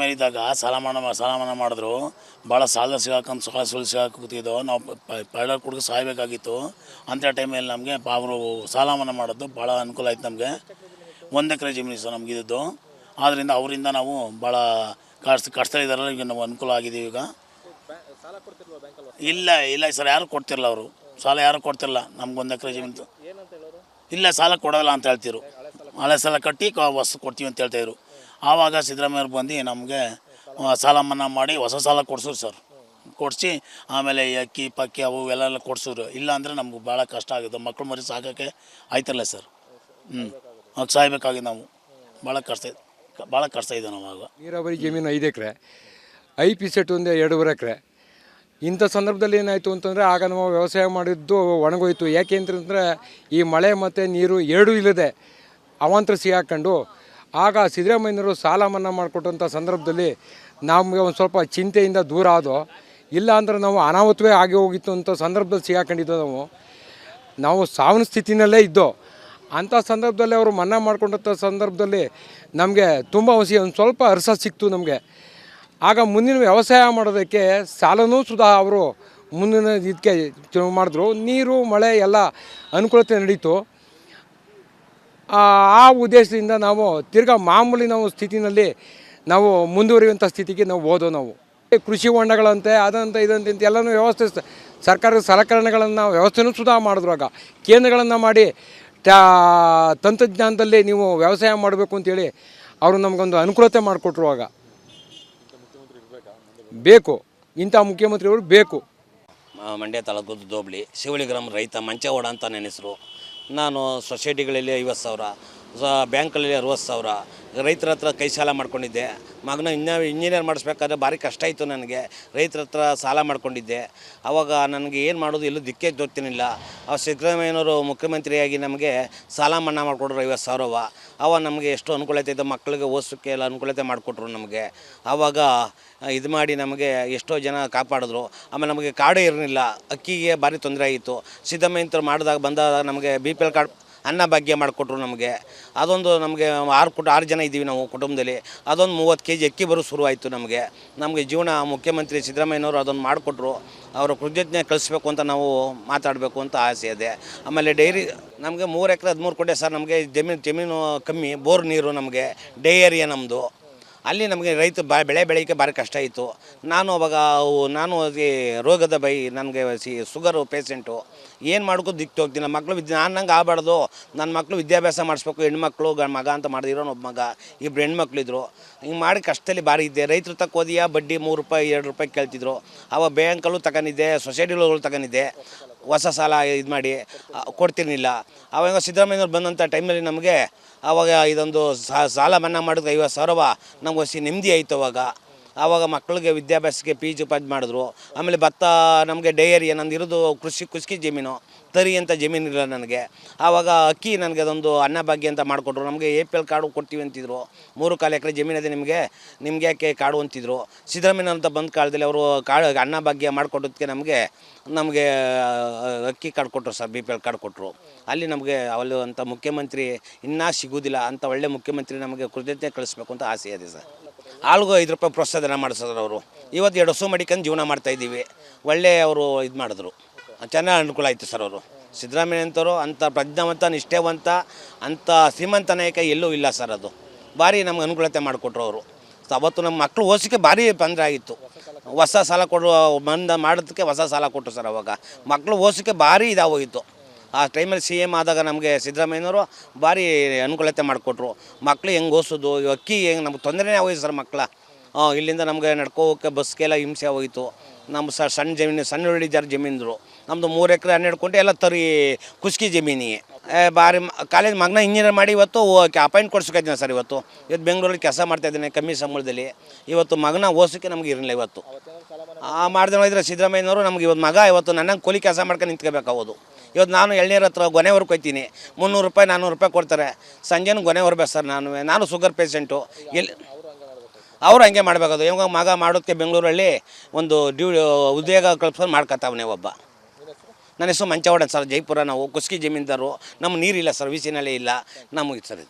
ಮೇಲಿದ್ದಾಗ ಸಾಲ ಮನ್ನಾ ಮಾಡಿದ್ರು ಭಾಳ ಸಾಲ ಸಿಗಾಕೊಂಡು ಸಿಗಾಕಿ ಕೂತಿದ್ದೋ ನಾವು ಪೈಲಟ್ ಕುಡ್ದು ಸಾಯಬೇಕಾಗಿತ್ತು. ಅಂಥ ಟೈಮಲ್ಲಿ ನಮಗೆ ಅವರು ಸಾಲ ಮನ್ನಾ ಮಾಡೋದು ಭಾಳ ಅನುಕೂಲ ಆಯ್ತು ನಮಗೆ. 1 ಎಕರೆ ಜಮೀನು ಸರ್ ನಮಗಿದ್ದು. ಆದ್ದರಿಂದ ಅವರಿಂದ ನಾವು ಭಾಳ ಕಷ್ಟದಲ್ಲಿದ್ದಾರಲ್ಲ, ಈಗ ನಾವು ಅನುಕೂಲ ಆಗಿದ್ದೀವಿ. ಈಗ ಇಲ್ಲ ಸರ್, ಯಾರು ಕೊಡ್ತಿರಲ್ಲ, ಅವರು ಸಾಲ ಯಾರು ಕೊಡ್ತಿರಲ್ಲ. ನಮ್ಗೆ 1 ಎಕರೆ ಜಮೀನು ಇಲ್ಲ, ಸಾಲ ಕೊಡೋಲ್ಲ ಅಂತ ಹೇಳ್ತಿರು. ಹಳೆ ಸಾಲ ಕಟ್ಟಿ ಹೊಸ ಕೊಡ್ತೀವಿ ಅಂತ ಹೇಳ್ತಾಯಿದ್ರು. ಆವಾಗ ಸಿದ್ದರಾಮಯ್ಯವ್ರು ಬಂದು ನಮಗೆ ಸಾಲ ಮನ್ನಾ ಮಾಡಿ ಹೊಸ ಸಾಲ ಕೊಡ್ಸೋರು ಸರ್. ಕೊಡಿಸಿ ಆಮೇಲೆ ಅಕ್ಕಿ ಪಕ್ಕಿ ಅವು ಎಲ್ಲ ಕೊಡ್ಸೋರು. ಇಲ್ಲ ಅಂದರೆ ನಮ್ಗೆ ಭಾಳ ಕಷ್ಟ ಆಗಿದೆ. ಮಕ್ಕಳು ಮರಿ ಸಾಕೋಕ್ಕೆ ಆಯ್ತಲ್ಲ ಸರ್. ಆಗ ಸಾಯ್ಬೇಕಾಗಿ ನಾವು ಭಾಳ ಕಷ್ಟ ಇದೆ ನಮಗೆ. ನೀರಾವರಿ ಜಮೀನು 5 ಎಕರೆ, IP ಸೆಟ್ ಒಂದು 2.5 ಎಕರೆ. ಇಂಥ ಸಂದರ್ಭದಲ್ಲಿ ಏನಾಯಿತು ಅಂತಂದರೆ ಆಗ ನಾವು ವ್ಯವಸಾಯ ಮಾಡಿದ್ದು ಒಣಗೋಯ್ತು. ಯಾಕೆ ಅಂತಂದರೆ ಈ ಮಳೆ ಮತ್ತು ನೀರು ಎರಡೂ ಇಲ್ಲದೆ ಅವಾಂತರ ಸಿಗಾಕೊಂಡು ಆಗ ಸಿದ್ದರಾಮಯ್ಯನವರು ಸಾಲ ಮನ್ನಾ ಮಾಡಿಕೊಟ್ಟಂಥ ಸಂದರ್ಭದಲ್ಲಿ ನಮಗೆ ಒಂದು ಸ್ವಲ್ಪ ಚಿಂತೆಯಿಂದ ದೂರ ಆದೋ. ಇಲ್ಲ ಅಂದರೆ ನಾವು ಅನಾಹುತವೇ ಆಗಿ ಹೋಗಿತ್ತು ಅಂತ ಸಂದರ್ಭದಲ್ಲಿ ಸಿಗಾಕೊಂಡಿದ್ದೋ. ನಾವು ಸಾವಿನ ಸ್ಥಿತಿನಲ್ಲೇ ಇದ್ದೋ. ಅಂಥ ಸಂದರ್ಭದಲ್ಲಿ ಅವರು ಮನ್ನಾ ಮಾಡಿಕೊಂಡಂಥ ಸಂದರ್ಭದಲ್ಲಿ ನಮಗೆ ತುಂಬ ಒಂದು ಸ್ವಲ್ಪ ಅರಸ ಸಿಕ್ತು ನಮಗೆ. ಆಗ ಮುಂದಿನ ವ್ಯವಸಾಯ ಮಾಡೋದಕ್ಕೆ ಸಾಲನೂ ಸುಧಾ ಅವರು ಮುಂದಿನ ಇದಕ್ಕೆ ಮಾಡಿದ್ರು. ನೀರು ಮಳೆ ಎಲ್ಲ ಅನುಕೂಲತೆ ನಡೀತು. ಆ ಉದ್ದೇಶದಿಂದ ನಾವು ತಿರ್ಗಾ ಮಾಮೂಲಿ ನಾವು ಸ್ಥಿತಿನಲ್ಲಿ ನಾವು ಮುಂದುವರಿಯುವಂಥ ಸ್ಥಿತಿಗೆ ನಾವು ಹೋದೋ. ನಾವು ಕೃಷಿ ಹೊಂಡಗಳಂತೆ ಅದಂತೆ ಇದಂತೆ ಅಂತ ಎಲ್ಲನೂ ವ್ಯವಸ್ಥೆ, ಸರ್ಕಾರದ ಸಲಕರಣೆಗಳನ್ನು ವ್ಯವಸ್ಥೆನೂ ಸುಧಾ ಮಾಡಿದ್ರು. ಆಗ ಕೇಂದ್ರಗಳನ್ನು ಮಾಡಿ ತಂತ್ರಜ್ಞಾನದಲ್ಲಿ ನೀವು ವ್ಯವಸಾಯ ಮಾಡಬೇಕು ಅಂತೇಳಿ ಅವರು ನಮಗೊಂದು ಅನುಕೂಲತೆ ಮಾಡಿಕೊಟ್ರು. ಆಗ ಬೇಕು, ಇಂಥ ಮುಖ್ಯಮಂತ್ರಿಗಳು ಬೇಕು. ಮಂಡ್ಯ ತಾಲೂಕು ದೋಬ್ಳಿ ಶಿವಳಿ ಗ್ರಾಮ ರೈತ ಮಂಚೇಗೌಡ ಅಂತ ನನ್ನ ಹೆಸರು. ನಾನು ಸೊಸೈಟಿಗಳಲ್ಲಿ 50,000, ಬ್ಯಾಂಕಲ್ಲಿ 60,000, ರೈತರ ಹತ್ರ ಕೈ ಸಾಲ ಮಾಡ್ಕೊಂಡಿದ್ದೆ. ಮಗನ ಇಂಜಿನಿಯರ್ ಮಾಡಿಸ್ಬೇಕಾದ್ರೆ ಭಾರಿ ಕಷ್ಟ ಇತ್ತು ನನಗೆ. ರೈತರ ಹತ್ರ ಸಾಲ ಮಾಡ್ಕೊಂಡಿದ್ದೆ. ಆವಾಗ ನನಗೆ ಏನು ಮಾಡೋದು ಎಲ್ಲೂ ದಿಕ್ಕೇ ಗೊತ್ತಿರಲಿಲ್ಲ. ಸಿದ್ದರಾಮಯ್ಯನವರು ಮುಖ್ಯಮಂತ್ರಿಯಾಗಿ ನಮಗೆ ಸಾಲ ಮನ್ನಾ ಮಾಡಿಕೊಟ್ರು 50,000. ಅವಾಗ ನಮಗೆ ಎಷ್ಟು ಅನುಕೂಲತೆ ಇದೆ, ಮಕ್ಕಳಿಗೆ ಓದಿಸೋಕ್ಕೆ ಎಲ್ಲ ಅನುಕೂಲತೆ ಮಾಡಿಕೊಟ್ರು ನಮಗೆ. ಆವಾಗ ಇದು ಮಾಡಿ ನಮಗೆ ಎಷ್ಟೋ ಜನ ಕಾಪಾಡಿದ್ರು. ಆಮೇಲೆ ನಮಗೆ ಕಾರ್ಡೇ ಇರಲಿಲ್ಲ, ಅಕ್ಕಿಗೆ ಭಾರಿ ತೊಂದರೆ ಆಗಿತ್ತು. ಸಿದ್ದರಾಮಯ್ಯನವರು ಬಂದಾಗ ನಮಗೆ BPL ಕಾರ್ಡ್ ಅನ್ನ ಭಾಗ್ಯ ಮಾಡಿಕೊಟ್ರು ನಮಗೆ. ಅದೊಂದು ನಮಗೆ 6 ಜನ ಇದ್ದೀವಿ ನಾವು ಕುಟುಂಬದಲ್ಲಿ. ಅದೊಂದು 30 kg ಅಕ್ಕಿ ಬರೋ ಶುರುವಾಯಿತು ನಮಗೆ ಜೀವನ. ಮುಖ್ಯಮಂತ್ರಿ ಸಿದ್ದರಾಮಯ್ಯನವರು ಅದೊಂದು ಮಾಡಿಕೊಟ್ರು. ಅವರ ಕೃತಜ್ಞತೆ ಕಳಿಸ್ಬೇಕು ಅಂತ ನಾವು ಮಾತಾಡಬೇಕು ಅಂತ ಆಸೆ ಇದೆ. ಆಮೇಲೆ ಡೈರಿ ನಮಗೆ 3 ಎಕರೆ 13 ಕೊಟ್ಟೆ ಸರ್. ನಮಗೆ ಜಮೀನು ಕಮ್ಮಿ, ಬೋರ್ ನೀರು ನಮಗೆ ಡೈರಿಯ ನಮ್ಮದು. ಅಲ್ಲಿ ನಮಗೆ ರೈತ ಬೆಳೆ ಬೆಳೆಯೋಕ್ಕೆ ಭಾರಿ ಕಷ್ಟ ಇತ್ತು. ನಾನು ರೋಗದ ನನಗೆ ಶುಗರು ಪೇಷೆಂಟು. ಏನು ಮಾಡೋಕ್ಕೂ ದಿಕ್ಕು ಹೋಗ್ತೀನಿ. ನಮ್ಮ ಮಕ್ಕಳು ನನ್ನಂಗೆ ಆಗಬಾರ್ದು. ನನ್ನ ಮಕ್ಕಳು ವಿದ್ಯಾಭ್ಯಾಸ ಮಾಡಿಸ್ಬೇಕು. ಹೆಣ್ಮಕ್ಳು ಮಗ ಅಂತ ಮಾಡಿದಿರೋನು ಒಬ್ಬ ಮಗ, 2 ಹೆಣ್ಮಕ್ಳಿದ್ರು. ಹಿಂಗೆ ಮಾಡಿ ಕಷ್ಟದಲ್ಲಿ ಭಾರಿ ಇದ್ದೆ. ರೈತರು ತಕ್ಕ ಓದಿಯ ಬಡ್ಡಿ 3 ರೂಪಾಯಿ 2 ರೂಪಾಯಿ ಕೇಳ್ತಿದ್ರು. ಅವಾಗ ಬ್ಯಾಂಕಲ್ಲೂ ತಗೊಂಡಿದ್ದೆ, ಸೊಸೈಟಿಗಳು ತಗೊಂಡಿದ್ದೆ. ಹೊಸ ಸಾಲ ಇದು ಮಾಡಿ ಕೊಡ್ತಿರ್ಲಿಲ್ಲ. ಆವಾಗ ಸಿದ್ದರಾಮಯ್ಯವ್ರು ಬಂದಂಥ ಟೈಮಲ್ಲಿ ನಮಗೆ ಆವಾಗ ಇದೊಂದು ಸಾಲ ಮನ್ನಾ ಮಾಡಿದ್ರೆ 50,000 ನಮ್ಗೆ ಹೊಸ ನೆಮ್ಮದಿ ಆಯಿತು. ಆವಾಗ ಮಕ್ಕಳಿಗೆ ವಿದ್ಯಾಭ್ಯಾಸಕ್ಕೆ ಫೀಜು ಮಾಡಿದ್ರು. ಆಮೇಲೆ ಭತ್ತ ನಮಗೆ ಡೈರಿ, ನಂದು ಇರೋದು ಕೃಷಿ ಜಮೀನು, ತರಿ ಅಂತ ಜಮೀನಿಲ್ಲ ನನಗೆ. ಆವಾಗ ಅಕ್ಕಿ ನನಗೆ ಅದೊಂದು ಅನ್ನ ಭಾಗ್ಯ ಅಂತ ಮಾಡಿಕೊಟ್ರು. ನಮಗೆ APL ಕಾರ್ಡು ಕೊಡ್ತೀವಿ ಅಂತಿದ್ರು. 3-4 ಎಕರೆ ಜಮೀನಿದೆ ನಿಮಗೆ ಯಾಕೆ ಕಾರ್ಡು ಅಂತಿದ್ರು. ಸಿದ್ದರಾಮಯ್ಯ ಅಂತ ಬಂದ ಕಾಲದಲ್ಲಿ ಅವರು ಅನ್ನ ಭಾಗ್ಯ ಮಾಡಿಕೊಟ್ಟೋದಕ್ಕೆ ನಮಗೆ ಅಕ್ಕಿ ಕಾರ್ಡು ಕೊಟ್ಟರು ಸರ್, BPL ಕಾರ್ಡು ಕೊಟ್ಟರು. ಅಲ್ಲಿ ನಮಗೆ ಅಲ್ಲಿ ಅಂತ ಮುಖ್ಯಮಂತ್ರಿ ಇನ್ನೂ ಸಿಗೋದಿಲ್ಲ ಅಂತ ಒಳ್ಳೆ ಮುಖ್ಯಮಂತ್ರಿ ನಮಗೆ ಕೃತಜ್ಞತೆ ಕಳಿಸ್ಬೇಕು ಅಂತ ಆಸೆ ಇದೆ ಸರ್. ಆಳ್ಗೂ 5 ರೂಪಾಯಿ ಪ್ರೋತ್ಸಾಹನ ಮಾಡಿಸಿದ್ರು ಅವರು. ಇವತ್ತು 2 ಹಸು ಮಡಿಕೊಂಡು ಜೀವನ ಮಾಡ್ತಾಯಿದ್ದೀವಿ. ಒಳ್ಳೆ ಅವರು ಇದು ಮಾಡಿದ್ರು, ಚೆನ್ನಾಗಿ ಅನುಕೂಲ ಆಯಿತು ಸರ್. ಅವರು ಸಿದ್ದರಾಮಯ್ಯ ಅಂತವರು ಅಂಥ ಪ್ರಜ್ಞಾವಂತ, ನಿಷ್ಠೆವಂತ, ಅಂಥ ಶ್ರೀಮಂತ ನಾಯಕ ಎಲ್ಲೂ ಇಲ್ಲ ಸರ್. ಅದು ಭಾರಿ ನಮ್ಗೆ ಅನುಕೂಲತೆ ಮಾಡಿಕೊಟ್ರು ಅವರು. ಅವತ್ತು ನಮ್ಮ ಮಕ್ಕಳು ಓದಿಸೋಕ್ಕೆ ಭಾರಿ ತೊಂದರೆ ಆಗಿತ್ತು. ಹೊಸ ಸಾಲ ಮಾಡೋದಕ್ಕೆ ಹೊಸ ಸಾಲ ಕೊಟ್ಟರು ಸರ್. ಅವಾಗ ಮಕ್ಕಳು ಓದಿಸೋಕ್ಕೆ ಭಾರಿ ಇದಾಗೋಗಿತ್ತು. ಆ ಟೈಮಲ್ಲಿ CM ಆದಾಗ ನಮಗೆ ಸಿದ್ದರಾಮಯ್ಯನವರು ಭಾರಿ ಅನುಕೂಲತೆ ಮಾಡಿಕೊಟ್ರು. ಮಕ್ಕಳು ಹೆಂಗೆ ಓದಿಸೋದು, ಅಕ್ಕಿ ಹೆಂಗೆ ನಮ್ಗೆ ತೊಂದರೆನೇ ಆಗೋಯ್ತು ಸರ್. ಇಲ್ಲಿಂದ ನಮಗೆ ನಡ್ಕೋಕ್ಕೆ ಬಸ್ಗೆಲ್ಲ ಹಿಂಸೆ ಹೋಗಿತ್ತು. ನಮ್ಮ ಸಣ್ಣ ಜಮೀನು, ಸಣ್ಣ ಜಮೀನಿದ್ರು ನಮ್ಮದು. 3 ಎಕರೆ 12 ಗುಂಟೆ ಎಲ್ಲ ತರಿ ಕುಸ್ಕಿ ಜಮೀನಿಗೆ ಭಾರಿ ಕಾಲೇಜ್ ಮಗನ ಇಂಜಿನಿಯರ್ ಮಾಡಿ ಇವತ್ತು ಅಪಾಯಿಂಟ್ ಕೊಡ್ಸೋಕಿದ್ದೀನಿ ಸರ್. ಇವತ್ತು ಬೆಂಗಳೂರಲ್ಲಿ ಕೆಲಸ ಮಾಡ್ತಾಯಿದ್ದೀನಿ ಕಮ್ಮಿ ಸಂಬಳದಲ್ಲಿ. ಇವತ್ತು ಮಗನ ಓದಿಸೋಕ್ಕೆ ನಮಗೆ ಇರಲಿಲ್ಲ. ಇವತ್ತು ಮಾಡ್ದೆ ಹೋಗಿದ್ರೆ ಸಿದ್ದರಾಮಯ್ಯನವರು ನಮ್ಗೆ ಇವತ್ತು ಮಗ ಇವತ್ತು ನನ್ನಂಗೆ ಕೂಲಿ ಕೆಲಸ ಮಾಡ್ಕೊಂಡು ನಿಂತ್ಕೋಬೇಕಾಗೋದು. ಇವತ್ತು ನಾನು ಎಳ್ನೀರ ಹತ್ರ ಗೊನೆವರೆಗೆ ಹೋಗ್ತೀನಿ. 300 ರೂಪಾಯಿ 400 ರೂಪಾಯಿ ಕೊಡ್ತಾರೆ. ಸಂಜೆನೂ ಗೊನೆ ಹೊರಬೇಕು ಸರ್. ನಾನು ಶುಗರ್ ಪೇಷೆಂಟು. ಅವರು ಹಂಗೆ ಮಾಡಬೇಕದು. ಇವಾಗ ಮಗ ಮಾಡೋದಕ್ಕೆ ಬೆಂಗಳೂರಲ್ಲಿ ಒಂದು ಉದ್ಯೋಗ ಕಲ್ಪಿಸೋದು ಮಾಡ್ಕೊತಾವನೆ ಒಬ್ಬ. ನನ್ನ ಹೆಸರು ಮಂಚೇಗೌಡ ಸರ್. ಜೈಪುರ. ನಾವು ಕುಸ್ಕಿ ಜಮೀನ್ದಾರು. ನಮ್ಮ ನೀರಿಲ್ಲ ಸರ್, ವಿಸಿನಲ್ಲೇ ಇಲ್ಲ ನಮಗೆ ಸರ್. ಇದು